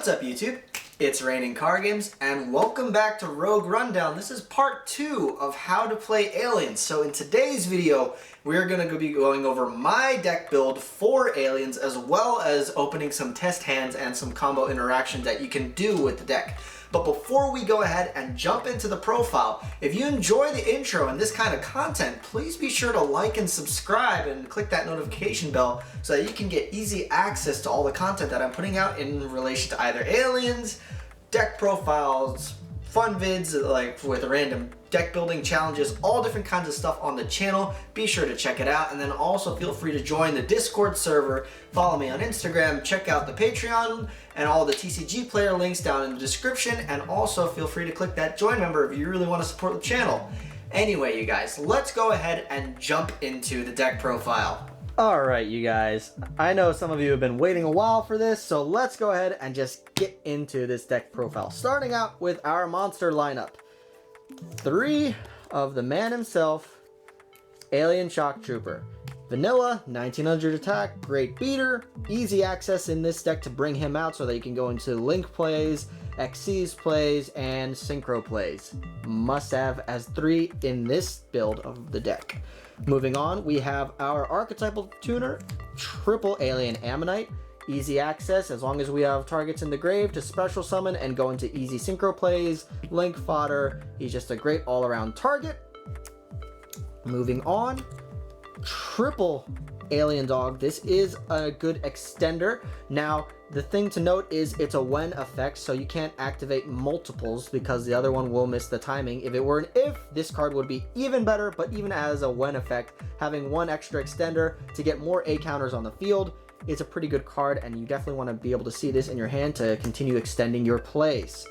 up, YouTube? It's Raining Card Games, and welcome back to Rogue Rundown. This is part 2 of how to play aliens. So in today's video, we're going to be going over my deck build for aliens, as well as opening some test hands and some combo interactions that you can do with the deck. But before we go ahead and jump into the profile, if you enjoy the intro and this kind of content, please be sure to like and subscribe and click that notification bell so that you can get easy access to all the content that I'm putting out in relation to either aliens, deck profiles, fun vids like with random deck building challenges, all different kinds of stuff on the channel. Be sure to check it out, and then also feel free to join the Discord server, follow me on Instagram, check out the Patreon and all the TCG player links down in the description, and also feel free to click that join member if you really want to support the channel. Anyway, you guys, let's go ahead and jump into the deck profile. Alright, you guys, I know some of you have been waiting a while for this, so let's go ahead and just get into this deck profile. Starting out with our monster lineup. 3 of the man himself, Alien Shock Trooper. Vanilla, 1900 attack, great beater, easy access in this deck to bring him out so that you can go into Link plays, XC's plays, and Synchro plays. Must have as 3 in this build of the deck. Moving on, we have our archetypal tuner, triple alien ammonite. Easy access as long as we have targets in the grave to special summon and go into easy synchro plays, link fodder. He's just a great all-around target. Moving on, triple alien dog. This is a good extender. Now, the thing to note is it's a when effect, so you can't activate multiples because the other one will miss the timing. If it were an if, this card would be even better, but even as a when effect, having one extra extender to get more A counters on the field, it's a pretty good card, and you definitely want to be able to see this in your hand to continue extending your plays.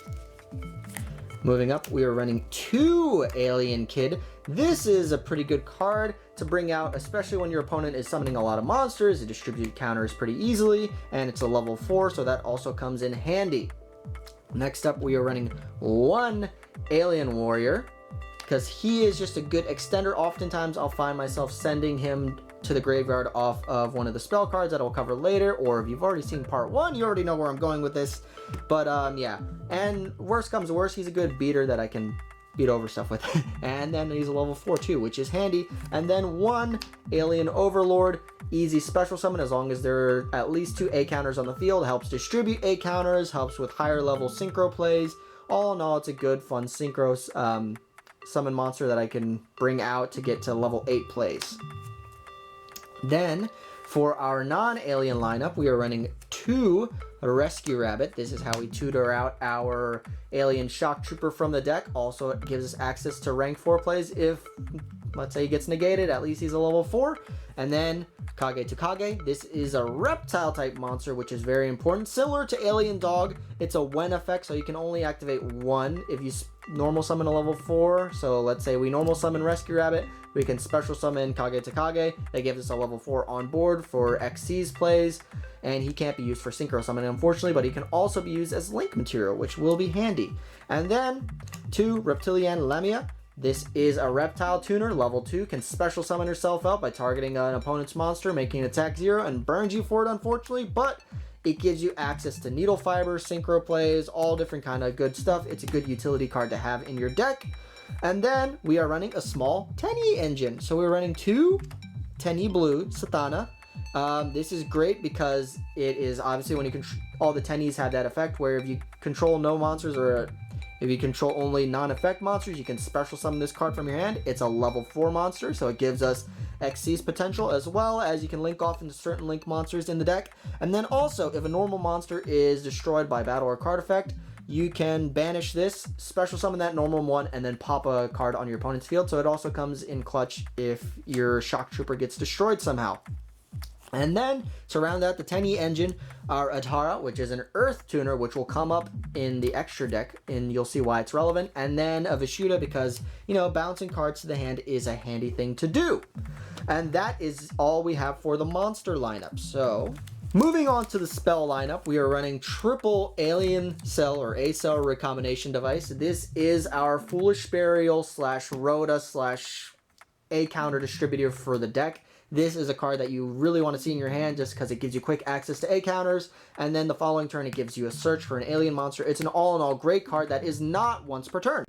Moving up, we are running 2 Alien Kid. This is a pretty good card to bring out, especially when your opponent is summoning a lot of monsters. It distributes counters pretty easily, and it's a level 4, so that also comes in handy. Next up, we are running 1 Alien Warrior, because he is just a good extender. Oftentimes, I'll find myself sending him to the graveyard off of one of the spell cards that I'll cover later, or if you've already seen part 1, you already know where I'm going with this. But yeah, and worst comes to worst, he's a good beater that I can beat over stuff with. And then he's a level 4 too, which is handy. And then 1 Alien Overlord, easy special summon as long as there are at least 2 A counters on the field. Helps distribute A counters, helps with higher level synchro plays. All in all, it's a good fun synchro summon monster that I can bring out to get to level 8 plays. Then, for our non-alien lineup, we are running 2 Rescue Rabbit. This is how we tutor out our Alien Shock Trooper from the deck. Also, it gives us access to rank 4 plays if, let's say, he gets negated. At least he's a level 4. And then, Kage to Kage. This is a reptile-type monster, which is very important. Similar to Alien Dog, it's a when effect, so you can only activate 1 if you normal summon a level 4. So let's say we normal summon Rescue Rabbit, we can special summon Kage to Kage. That gives us a level 4 on board for XC's plays, and he can't be used for synchro summoning, unfortunately, but he can also be used as link material, which will be handy. And then 2 Reptilian Lamia. This is a reptile tuner, level 2, can special summon herself out by targeting an opponent's monster, making attack 0, and burns you for it, unfortunately, but it gives you access to needle fiber, synchro plays, all different kind of good stuff. It's a good utility card to have in your deck. And then we are running a small Tenyi engine. So we're running 2 Tenyi Blue Satana. This is great because it is obviously when you all the Tenyis have that effect where if you control no monsters or if you control only non-effect monsters, you can special summon this card from your hand. It's a level 4 monster, so it gives us XC's potential, as well as you can link off into certain link monsters in the deck. And then also, if a normal monster is destroyed by battle or card effect, you can banish this, special summon that normal one, and then pop a card on your opponent's field. So it also comes in clutch if your Shock Trooper gets destroyed somehow. And then, to round out the Tenyi engine, our Atara, which is an Earth Tuner, which will come up in the extra deck, and you'll see why it's relevant. And then a Vishuda, because, you know, bouncing cards to the hand is a handy thing to do. And that is all we have for the monster lineup. So, moving on to the spell lineup, we are running triple Alien Cell or A-Cell recombination device. This is our Foolish Burial / Rhoda / A counter distributor for the deck. This is a card that you really want to see in your hand just because it gives you quick access to A counters, and then the following turn it gives you a search for an alien monster. It's an all-in-all great card that is not once per turn.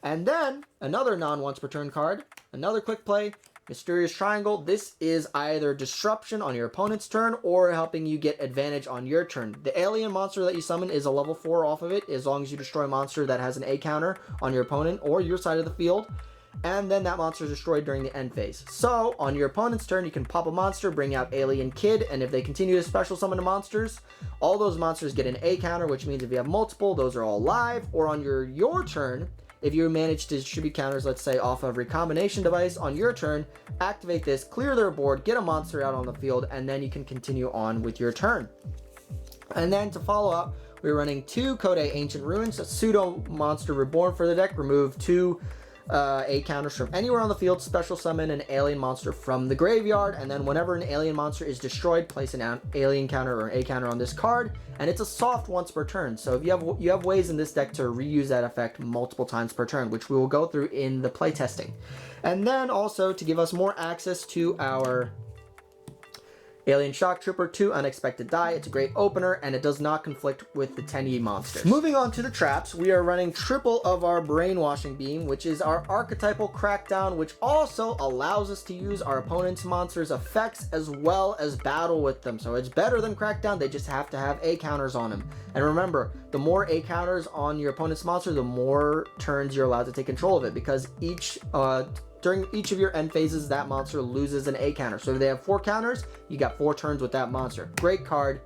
And then, another non-once per turn card, another quick play, Mysterious Triangle. This is either disruption on your opponent's turn or helping you get advantage on your turn. The alien monster that you summon is a level 4 off of it, as long as you destroy a monster that has an A counter on your opponent or your side of the field. And then that monster is destroyed during the end phase. So, on your opponent's turn, you can pop a monster, bring out Alien Kid, and if they continue to special summon the monsters, all those monsters get an A counter, which means if you have multiple, those are all live. Or on your turn, if you manage to distribute counters, let's say off of recombination device on your turn, activate this, clear their board, get a monster out on the field, and then you can continue on with your turn. And then to follow up, we're running 2 Code Ancient Ruins, a pseudo monster reborn for the deck. Remove 2 A counters from anywhere on the field, special summon an alien monster from the graveyard, and then whenever an alien monster is destroyed, place an alien counter or an A counter on this card, and it's a soft once per turn. So if you have ways in this deck to reuse that effect multiple times per turn, which we will go through in the playtesting. And then also to give us more access to our Alien Shock Trooper, 2 Unexpected Die. It's a great opener, and it does not conflict with the 10E monsters. Moving on to the traps, we are running triple of our Brainwashing Beam, which is our archetypal Crackdown, which also allows us to use our opponent's monsters' effects as well as battle with them. So it's better than Crackdown, they just have to have A counters on them. And remember, the more A counters on your opponent's monster, the more turns you're allowed to take control of it, because during each of your end phases, that monster loses an A counter. So if they have 4 counters, you got 4 turns with that monster. Great card.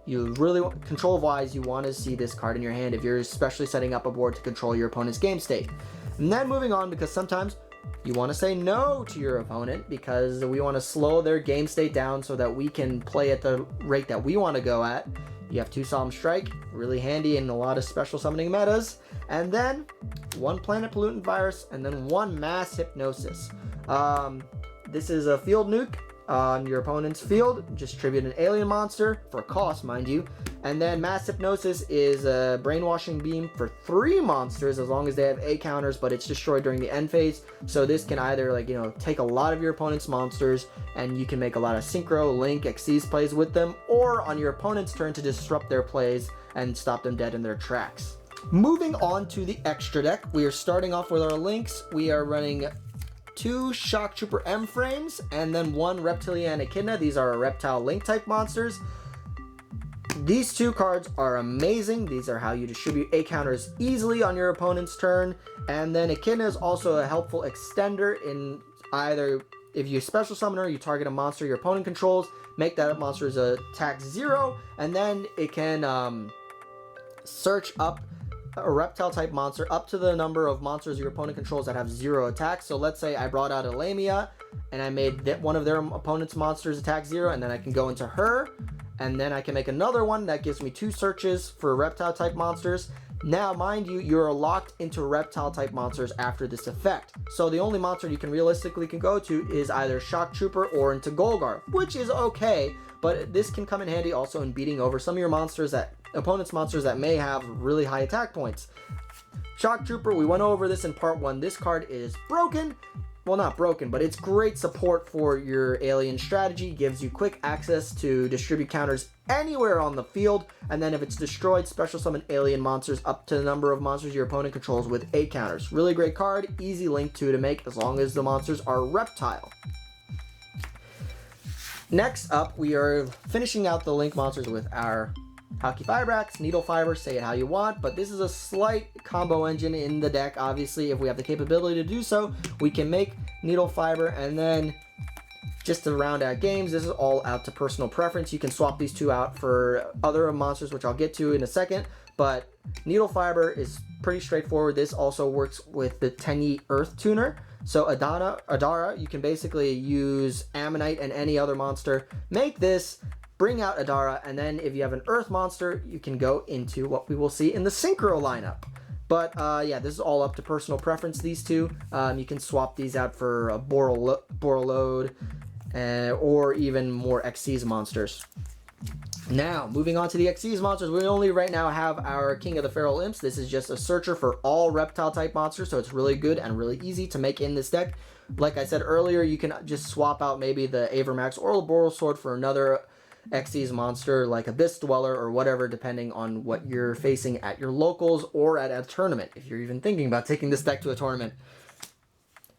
You really want, control-wise, you want to see this card in your hand if you're especially setting up a board to control your opponent's game state. And then moving on, because sometimes you want to say no to your opponent because we want to slow their game state down so that we can play at the rate that we want to go at. You have 2 Solemn Strike, really handy in a lot of special summoning metas. And then 1 Planet Pollutant Virus, and then 1 Mass Hypnosis. This is a field nuke on your opponent's field. Just tribute an alien monster, for cost, mind you. And then Mass Hypnosis is a Brainwashing Beam for 3 monsters, as long as they have A counters, but it's destroyed during the end phase. So this can either, take a lot of your opponent's monsters, and you can make a lot of Synchro, Link, Xyz plays with them, or on your opponent's turn to disrupt their plays and stop them dead in their tracks. Moving on to the extra deck, we are starting off with our links. We are running 2 Shock Trooper M frames, and then 1 Reptilian Echidna. These are reptile link type monsters. These 2 cards are amazing. These are how you distribute A counters easily on your opponent's turn. And then Echidna is also a helpful extender in either if you special summon her, you target a monster your opponent controls, make that monster's attack 0, and then it can search up a reptile type monster up to the number of monsters your opponent controls that have 0 attacks. So let's say I brought out a Lamia and I made one of their opponent's monsters attack 0, and then I can go into her, and then I can make another one that gives me 2 searches for reptile type monsters. Now, mind you, you're locked into reptile type monsters after this effect. So the only monster you can realistically go to is either Shock Trooper or into Golgar, which is okay, but this can come in handy also in beating over some of your opponent's monsters that may have really high attack points. Shock Trooper, we went over this in part 1. This card is broken. Well, not broken, but it's great support for your alien strategy. Gives you quick access to distribute counters anywhere on the field, and then if it's destroyed, special summon alien monsters up to the number of monsters your opponent controls with A counters. Really great card, easy link to make as long as the monsters are reptile. Next up, we are finishing out the link monsters with our Halki Fibrax, Needle Fiber, say it how you want, but this is a slight combo engine in the deck. Obviously, if we have the capability to do so, we can make Needle Fiber, and then just to round out games, this is all out to personal preference. You can swap these 2 out for other monsters, which I'll get to in a second, but Needle Fiber is pretty straightforward. This also works with the 10E Earth Tuner. So Adara, you can basically use Ammonite and any other monster, make this, bring out Adara, and then if you have an Earth monster, you can go into what we will see in the Synchro lineup. But yeah, this is all up to personal preference, these 2. You can swap these out for a Borreload, or even more Xyz monsters. Now, moving on to the Xyz monsters, we only right now have our King of the Feral Imps. This is just a searcher for all reptile type monsters, so it's really good and really easy to make in this deck. Like I said earlier, you can just swap out maybe the Avermax or the Boral Sword for another Xyz monster like Abyss Dweller or whatever, depending on what you're facing at your locals or at a tournament, if you're even thinking about taking this deck to a tournament.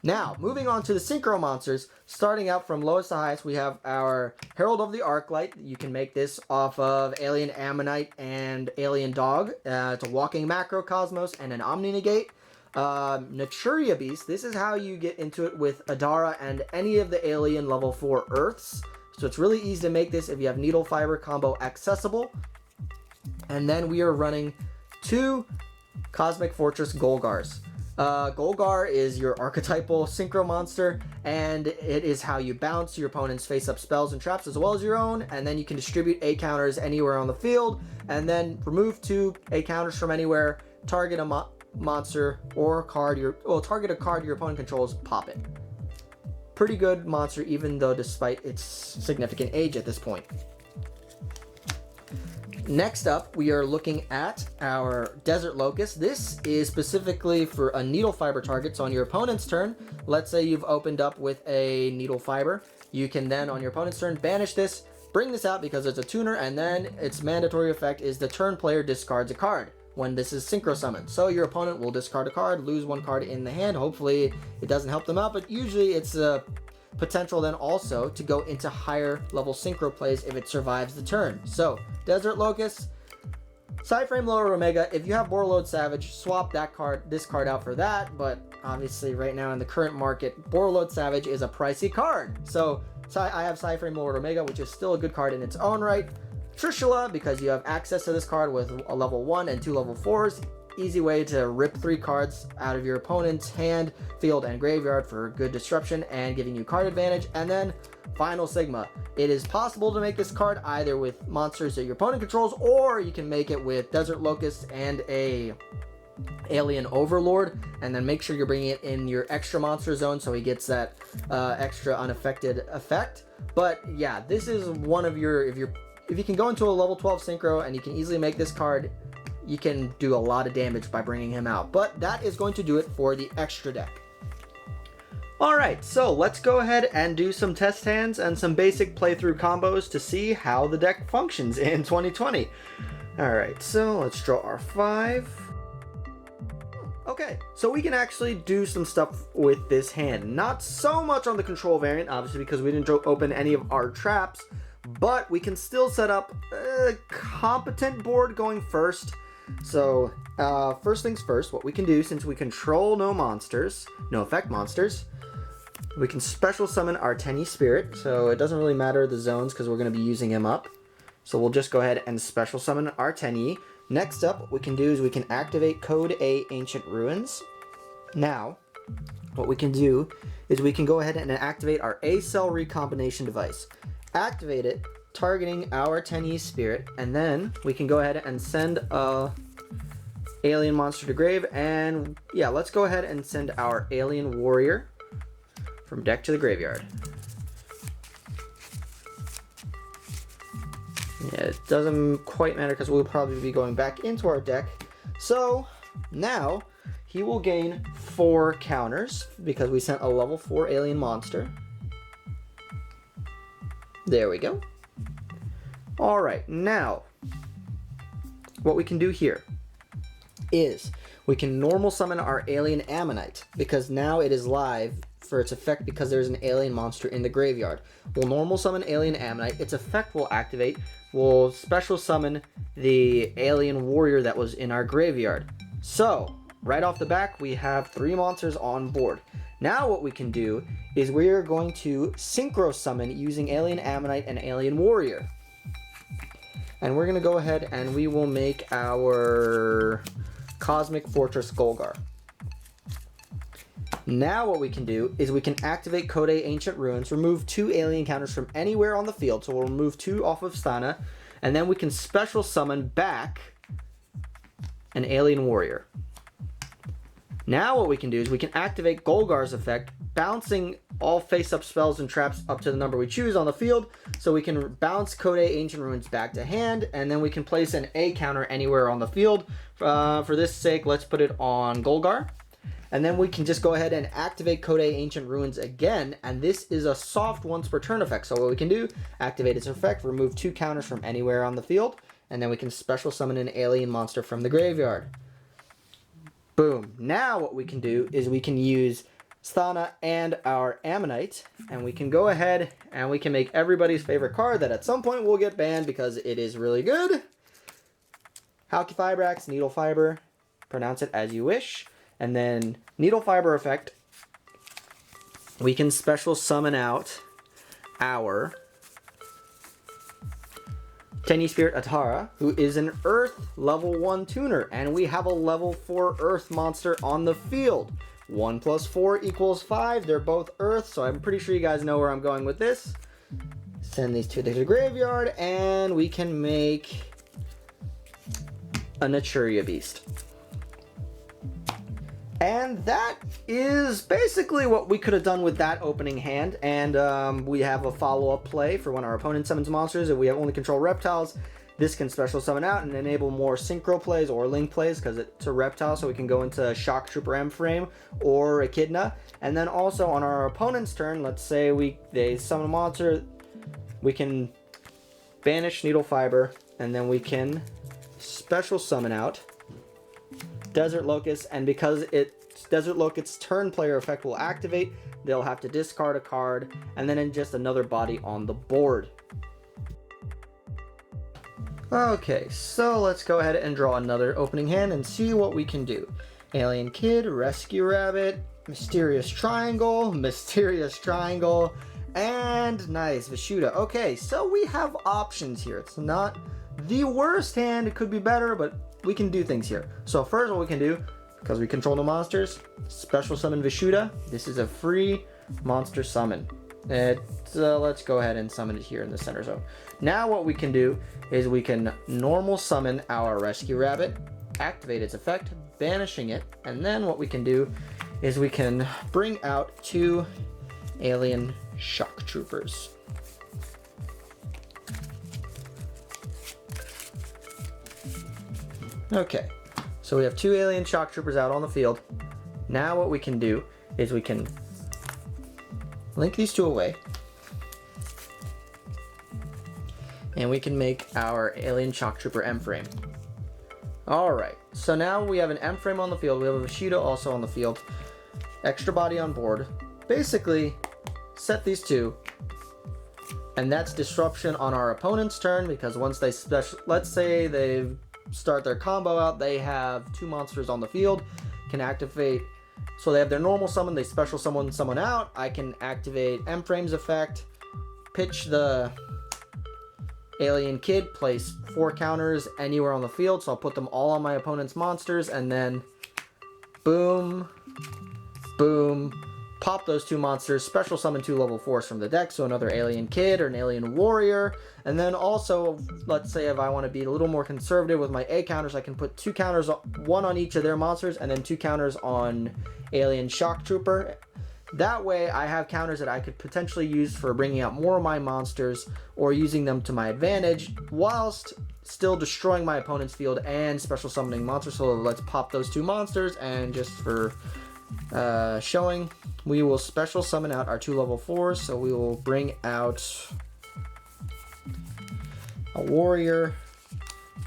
Now, moving on to the Synchro monsters, starting out from lowest to highest, we have our Herald of the Arclight. You can make this off of Alien Ammonite and Alien Dog. It's a walking macrocosmos and an Omni Negate. Naturia Beast, this is how you get into it with Adara and any of the Alien level 4 Earths. So it's really easy to make this if you have Needle Fiber combo accessible. And then we are running 2 Cosmic Fortress Golgars. Golgar is your archetypal synchro monster, and it is how you bounce your opponent's face-up spells and traps as well as your own, and then you can distribute A counters anywhere on the field, and then remove 2 A counters from anywhere, target a monster or card target a card your opponent controls, pop it. Pretty good monster, even though despite its significant age at this point. Next up, we are looking at our Desert Locust. This is specifically for a Needle Fiber target. So on your opponent's turn, let's say you've opened up with a Needle Fiber. You can then, on your opponent's turn, banish this, bring this out because it's a tuner, and then its mandatory effect is the turn player discards a card when this is synchro summoned. So your opponent will discard a card, lose 1 card in the hand. Hopefully it doesn't help them out, but usually it's a potential then also to go into higher level synchro plays if it survives the turn. So Desert Locust, Psyframe Lower Omega. If you have Borreload Savage, swap this card out for that, but obviously right now in the current market, Borreload Savage is a pricey card. So I have Psyframe Lower Omega, which is still a good card in its own right. Trishula, because you have access to this card with a level 1 and 2 level 4s. Easy way to rip 3 cards out of your opponent's hand, field, and graveyard for good disruption and giving you card advantage. And then Final Sigma. It is possible to make this card either with monsters that your opponent controls, or you can make it with Desert Locust and a Alien Overlord, and then make sure you're bringing it in your extra monster zone so he gets that extra unaffected effect. But yeah, this is one of your, if you can go into a level 12 synchro and you can easily make this card, you can do a lot of damage by bringing him out. But that is going to do it for the extra deck. Alright, so let's go ahead and do some test hands and some basic playthrough combos to see how the deck functions in 2020. Alright, so let's draw our 5. Okay, so we can actually do some stuff with this hand. Not so much on the control variant, obviously, because we didn't open any of our traps, but we can still set up a competent board going first. So, first things first, what we can do, since we control no monsters, no effect monsters, we can special summon our Tenyi Spirit. So it doesn't really matter the zones because we're going to be using him up. So we'll just go ahead and special summon our Tenyi. Next up, what we can do is we can activate Code A Ancient Ruins. Now, what we can do is we can go ahead and activate our A-Cell Recombination device. Activate it, targeting our Tenyi Spirit, and then we can go ahead and send a alien monster to grave. And yeah, let's go ahead and send our Alien Warrior from deck to the graveyard. Yeah, it doesn't quite matter because we'll probably be going back into our deck. So now he will gain 4 counters because we sent a level 4 alien monster. There we go. Alright, now what we can do here is we can normal summon our Alien Ammonite because now it is live for its effect because there's an alien monster in the graveyard. We'll normal summon Alien Ammonite. Its effect will activate. We'll special summon the Alien Warrior that was in our graveyard. So, right off the back, we have 3 monsters on board. Now what we can do is we are going to synchro summon using Alien Ammonite and Alien Warrior. And we're going to go ahead and we will make our Cosmic Fortress Golgar. Now what we can do is we can activate Code A Ancient Ruins, remove 2 alien counters from anywhere on the field. So we'll remove 2 off of Stana, and then we can special summon back an Alien Warrior. Now what we can do is we can activate Golgar's effect, bouncing all face-up spells and traps up to the number we choose on the field. So we can bounce Code A Ancient Ruins back to hand, and then we can place an A counter anywhere on the field. For this sake, let's put it on Golgar. And then we can just go ahead and activate Code Ancient Ruins again, and this is a soft once per turn effect. So what we can do, activate its effect, remove 2 counters from anywhere on the field, and then we can special summon an alien monster from the graveyard. Boom. Now what we can do is we can use Sthana and our Ammonite, and we can go ahead and we can make everybody's favorite card that at some point will get banned because it is really good. Halqifibrax, Needle Fiber, pronounce it as you wish. And then Needle Fiber effect, we can special summon out our Tenyi Spirit Atara, who is an Earth level 1 tuner, and we have a level 4 Earth monster on the field. 1 + 4 = 5. They're both Earth, so I'm pretty sure you guys know where I'm going with this. Send these two to the graveyard, and we can make a Naturia Beast. And that is basically what we could have done with that opening hand. And we have a follow-up play for when our opponent summons monsters. If we have only control reptiles, this can special summon out and enable more synchro plays or link plays because it's a reptile, so we can go into Shock Trooper M-Frame or Echidna. And then also on our opponent's turn, let's say they summon a monster, we can banish Needle Fiber, and then we can special summon out Desert Locust, and because Desert Locust's turn player effect will activate, they'll have to discard a card, and then in just another body on the board. Okay, so let's go ahead and draw another opening hand and see what we can do. Alien Kid, Rescue Rabbit, Mysterious Triangle, and nice, Vishuda. Okay, so we have options here. It's not the worst hand, it could be better, but we can do things here. So first what we can do, because we control no monsters, special summon Vishuda. This is a free monster summon. Let's go ahead and summon it here in the center zone. Now what we can do is we can normal summon our Rescue Rabbit, activate its effect, banishing it, and then what we can do is we can bring out 2 alien Shock Troopers. Okay, so we have 2 alien Shock Troopers out on the field. Now what we can do is we can link these 2 away, and we can make our alien Shock Trooper M-Frame. Alright, so now we have an M-Frame on the field, we have a Vishuda also on the field, extra body on board. Basically, set these 2, and that's disruption on our opponent's turn, because once they let's say they start their combo out, they have 2 monsters on the field, can activate, so they have their normal summon, they special summon someone out, I can activate M-Frame's effect, pitch the Alien Kid, place 4 counters anywhere on the field, so I'll put them all on my opponent's monsters, and then boom, boom, pop those 2 monsters, special summon 2 level 4s from the deck, so another Alien Kid or an Alien Warrior. And then also, let's say if I want to be a little more conservative with my A counters, I can put 2 counters, 1 on each of their monsters, and then 2 counters on Alien Shock Trooper. That way I have counters that I could potentially use for bringing out more of my monsters or using them to my advantage whilst still destroying my opponent's field and special summoning monsters. So let's pop those 2 monsters, and just for showing, we will special summon out our 2 level 4s. So we will bring out a Warrior,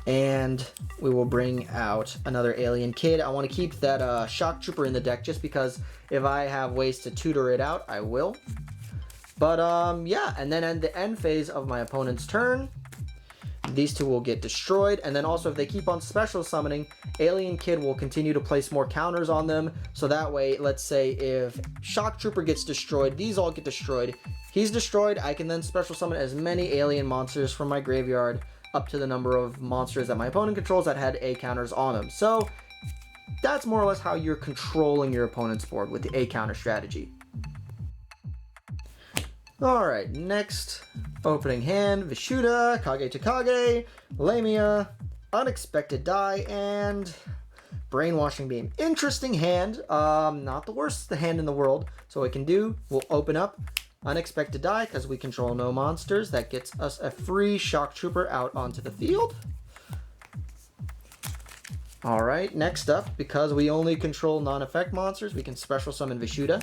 and we will bring out another Alien Kid. I want to keep that Shock Trooper in the deck just because if I have ways to tutor it out, I will. But yeah, and then at the end phase of my opponent's turn, these 2 will get destroyed, and then also if they keep on special summoning, Alien Kid will continue to place more counters on them, so that way, let's say if Shock Trooper gets destroyed, these all get destroyed, he's destroyed, I can then special summon as many alien monsters from my graveyard up to the number of monsters that my opponent controls that had A counters on them. So that's more or less how you're controlling your opponent's board with the A counter strategy. Alright, next opening hand, Vishuda, Kage to Kage, Lamia, Unexpected Die, and Brainwashing Beam. Interesting hand, not the worst hand in the world. So what we can do, we'll open up Unexpected Die because we control no monsters. That gets us a free Shock Trooper out onto the field. Alright, next up, because we only control non-effect monsters, we can special summon Vishuda.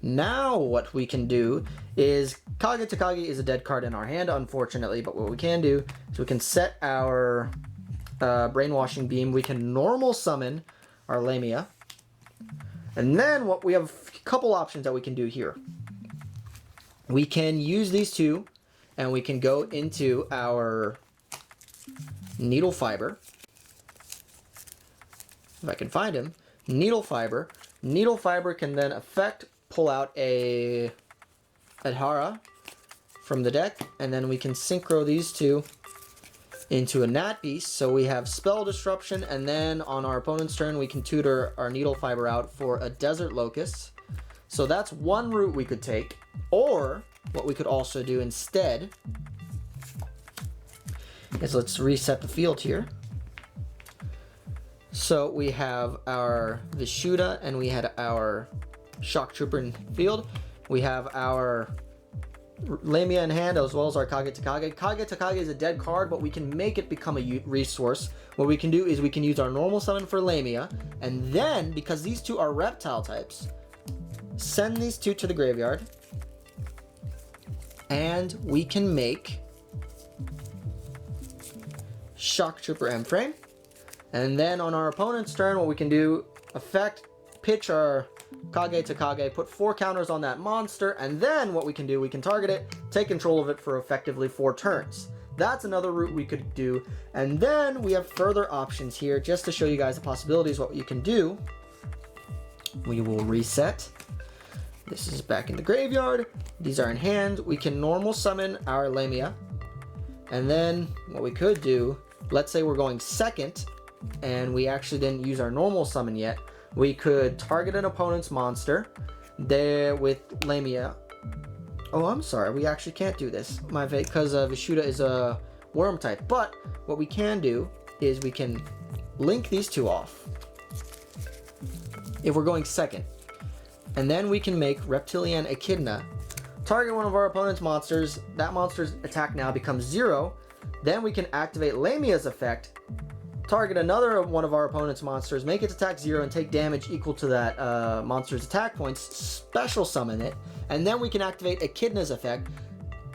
Now what we can do is, Kage Takage is a dead card in our hand, unfortunately, but what we can do is we can set our Brainwashing Beam, we can normal summon our Lamia, and then what we have a couple options that we can do here. We can use these two, and we can go into our Needle Fiber. If I can find him, Needle Fiber. Needle Fiber can then pull out a Adhara from the deck, and then we can synchro these two into a Nat Beast. So we have Spell Disruption, and then on our opponent's turn, we can tutor our Needle Fiber out for a Desert Locust. So that's one route we could take. Or what we could also do instead is, let's reset the field here. So we have our Vishuda and we had our Shock Trooper in field. We have our Lamia in hand as well as our Kage Takage. Kage Takage is a dead card, but we can make it become a resource. What we can do is we can use our normal summon for Lamia, and then, because these two are reptile types, send these two to the graveyard, and we can make Shock Trooper M-Frame. And then on our opponent's turn, what we can do, pitch our Kage Takage, put 4 counters on that monster, and then what we can do, we can target it, take control of it for effectively 4 turns. That's another route we could do. And then we have further options here, just to show you guys the possibilities, what you can do. We will reset. This is back in the graveyard. These are in hand. We can normal summon our Lamia. And then what we could do, let's say we're going second, and we actually didn't use our normal summon yet, we could target an opponent's monster there with Lamia. Oh, I'm sorry, we actually can't do this, because Vishuda is a worm type. But what we can do is we can link these two off if we're going second. And then we can make Reptilian Echidna, target one of our opponent's monsters. That monster's attack now becomes 0. Then we can activate Lamia's effect, target another one of our opponent's monsters, make its attack 0 and take damage equal to that monster's attack points, special summon it, and then we can activate Echidna's effect.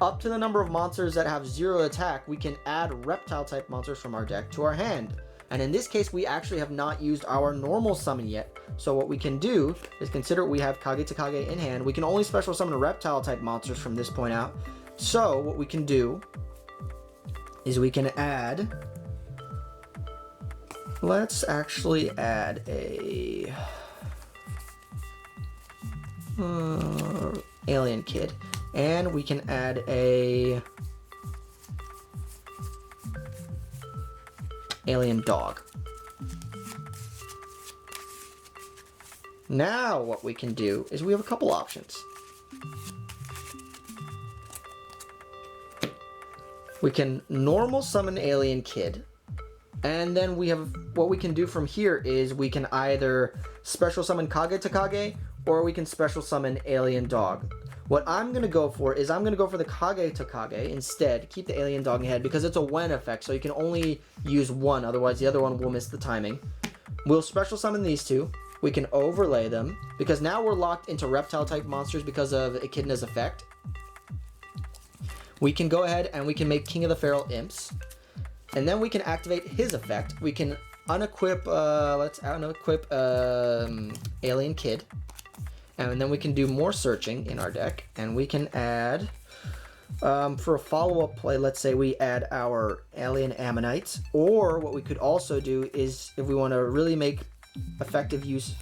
Up to the number of monsters that have 0 attack, we can add reptile type monsters from our deck to our hand. And in this case, we actually have not used our normal summon yet. So what we can do is, consider we have Kage Takage in hand. We can only special summon reptile type monsters from this point out. So what we can do is we can add... Let's actually add a alien kid, and we can add a alien dog. Now what we can do is we have a couple options. We can normal summon alien kid. And then we have, what we can do from here is we can either special summon Kage Takage, or we can special summon Alien Dog. What I'm going to go for is I'm going to go for the Kage Takage instead, keep the Alien Dog in head, because it's a when effect, so you can only use one, otherwise the other one will miss the timing. We'll special summon these two, we can overlay them, because now we're locked into reptile type monsters because of Echidna's effect. We can go ahead and we can make King of the Feral Imps. And then we can activate his effect. We can unequip, let's unequip Alien Kid. And then we can do more searching in our deck. And we can add, for a follow-up play, let's say we add our Alien Ammonites. Or what we could also do is, if we want to really make effective use,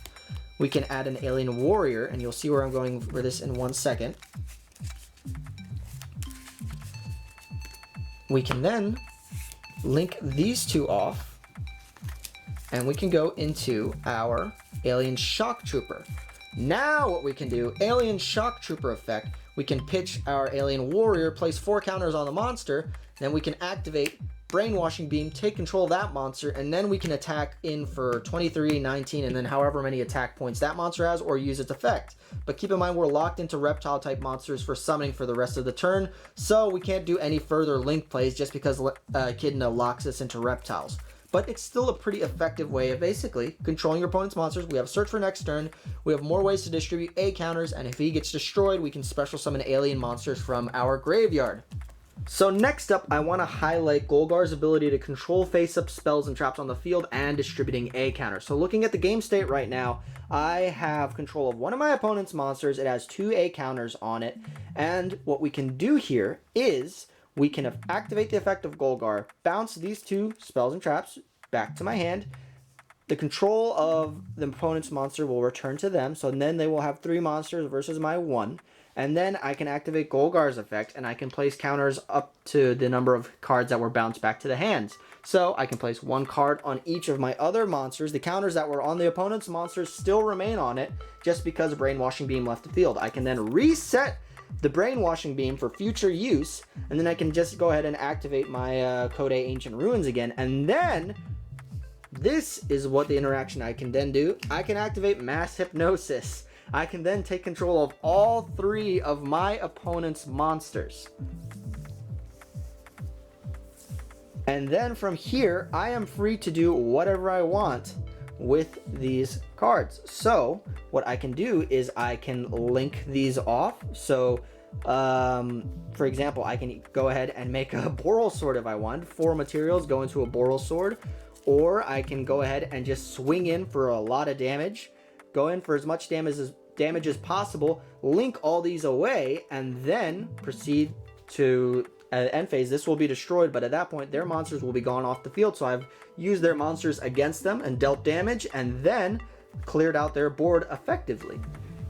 we can add an Alien Warrior. And you'll see where I'm going for this in 1 second. We can then link these two off, and we can go into our Alien Shock Trooper. Now what we can do, Alien Shock Trooper effect, we can pitch our Alien Warrior, place 4 counters on the monster, then we can activate Brainwashing Beam, take control of that monster, and then we can attack in for 23, 19, and then however many attack points that monster has, or use its effect. But keep in mind, we're locked into reptile type monsters for summoning for the rest of the turn, so we can't do any further link plays just because Echidna locks us into reptiles. but it's still a pretty effective way of basically controlling your opponent's monsters. We have search for next turn, we have more ways to distribute A counters, and if he gets destroyed, we can special summon alien monsters from our graveyard. So next up, I want to highlight Golgar's ability to control face-up spells and traps on the field and distributing A counters. So looking at the game state right now, I have control of one of my opponent's monsters. It has 2 A counters on it, and what we can do here is we can activate the effect of Golgar, bounce these 2 spells and traps back to my hand. The control of the opponent's monster will return to them, so then they will have 3 monsters versus my 1. And then I can activate Golgar's effect, and I can place counters up to the number of cards that were bounced back to the hands. So I can place 1 card on each of my other monsters. The counters that were on the opponent's monsters still remain on it, just because Brainwashing Beam left the field. I can then reset the Brainwashing Beam for future use, and then I can just go ahead and activate my Code A Ancient Ruins again, and then this is what the interaction I can then do. I can activate Mass Hypnosis. I can then take control of all 3 of my opponent's monsters. And then from here, I am free to do whatever I want with these cards. So what I can do is I can link these off. So for example, I can go ahead and make a Boral Sword if I want. 4 materials go into a Boral Sword. Or I can go ahead and just swing in for a lot of damage. Go in for as much damage as possible, link all these away, and then proceed to end phase. This will be destroyed, but at that point their monsters will be gone off the field, so I've used their monsters against them and dealt damage, and then cleared out their board effectively.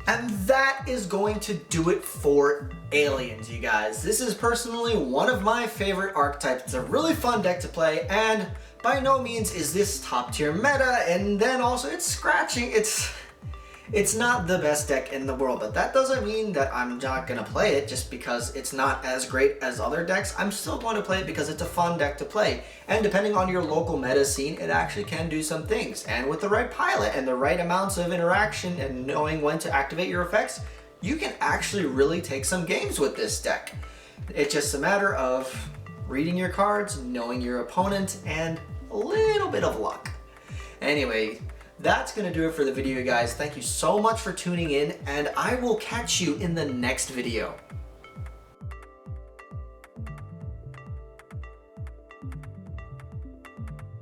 And that is going to do it for Aliens, you guys. This is personally one of my favorite archetypes. It's a really fun deck to play, and by no means is this top tier meta, and then also it's scratching. It's not the best deck in the world, but that doesn't mean that I'm not going to play it just because it's not as great as other decks. I'm still going to play it because it's a fun deck to play. And depending on your local meta scene, it actually can do some things. And with the right pilot and the right amounts of interaction and knowing when to activate your effects, you can actually really take some games with this deck. It's just a matter of reading your cards, knowing your opponent, and a little bit of luck. Anyway, that's going to do it for the video, guys. Thank you so much for tuning in, and I will catch you in the next video.